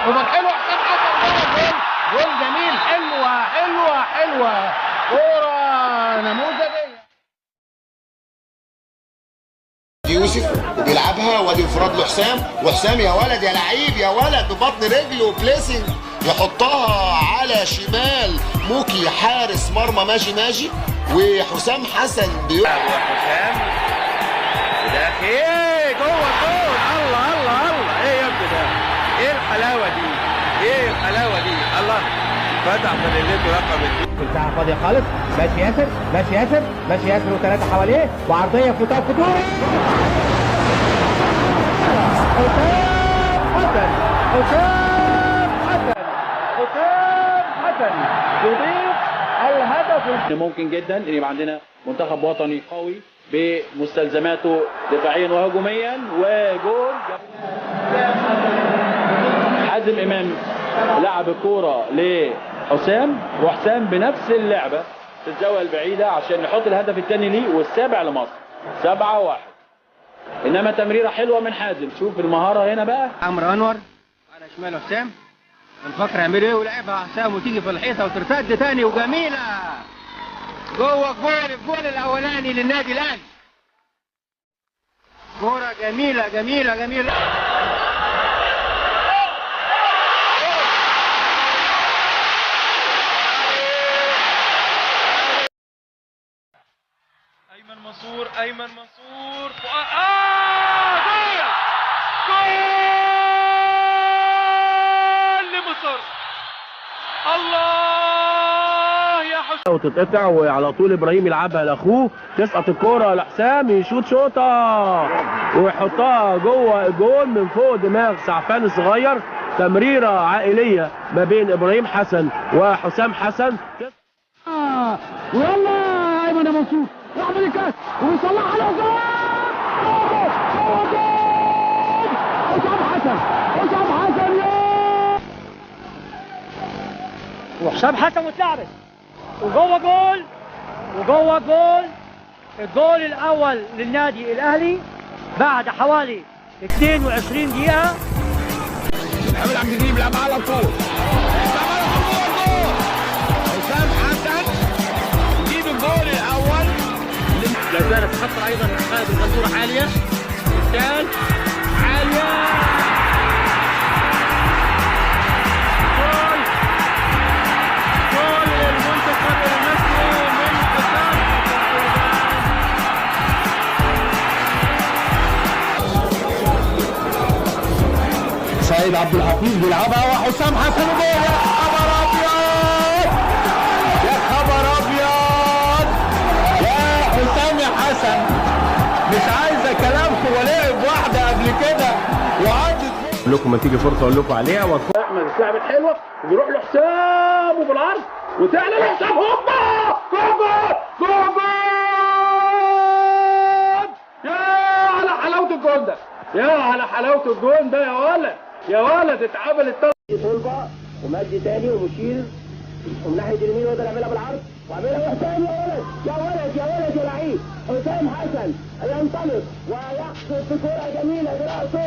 اوفر حلوه، حسام حسن جول جميل، حلوه حلوه حلوه، كوره نموذجيه. يوسف وبيلعبها وادي انفراد لحسام، وحسام يا ولد يا لعيب يا ولد ببطن رجله بليسنج يحطها على شمال موكي حارس مرمى ماجي وحسام حسن وحسام وداخل ايه جوه الجول. الله الله الله، ايه يا ابني ده؟ ايه الحلاوه دي؟ ايه الحلاوه دي؟ الله، فتح فانيلته رقم 2. الساعه فاضيه خالص، ماشي ياسر ماشي ياسر ماشي ياسر وثلاثه حواليه وعرضيه فتاه فتوح. حسام حسن حسام حسن حسام حسن يضيف الهدف. ممكن جدا ان يبقى عندنا منتخب وطني قوي بمستلزماته دفاعيا وهجوميا وجول. حازم امام لعب الكوره لحسام وحسام بنفس اللعبه في الزاويه البعيده عشان نحط الهدف الثاني ليه والسابع لمصر 7-1. انما تمريره حلوه من حازم. شوف المهاره هنا بقى. عمرو انور على شمال حسام، نفكر يعمل ايه ولعبها حسام وتيجي في الحيطه وترتد تاني وجميله جوه الجول الاولاني للنادي الاهلي. كوره جميله جميله جميله. ايمن منصور جول لمصر. الله يا حسام. وتتقطع وعلى طول ابراهيم يلعبها لاخوه، تسقط الكوره لحسام يشوط شوطه ويحطها جوه الجول من فوق دماغ سعفان الصغير. تمريره عائليه ما بين ابراهيم حسن وحسام حسن. ويلا ايمن منصور يعمل الكاس ويصلحها له جول. حسام حسن حسام حسن وحسام حسن واتلعبت وجوه جول وجوه جول. الجول الاول للنادي الاهلي بعد حوالي 22 دقيقه. محمد عبد الجليل بيلعبها على طول، حسام حسن يجيب الجول الاول. لا زالت خطر ايضا خالد الغندوره عاليه، قدام عاليه. جول للمنتخب المصري من حسام سيد عبد الحفيظ بيلعبها وحسام حسن جول. يا خبر ابيض يا خبر ابيض يا حسام يا حسن، مش عايزه كلام. ولعب واحده قبل كده وعدت لكم ما تيجي فرصه اقول لكم عليها. احمد اتلعبت حلوه وبيروح لحسام وبالعرض وتعلى لحسام هوبا جول جول جول. يا على حلاوه الجول ده، يا على حلاوه الجول ده يا ولد يا ولد. اتعملت طلبه ومجدي تاني ومشير ومن ناحيه اليمين ويقدر يعملها بالعرض وعملها حسام. يا ولد يا ولد يا ولد يا لعيب حسام حسن ينطلق ويحصل في كوره جميله براسه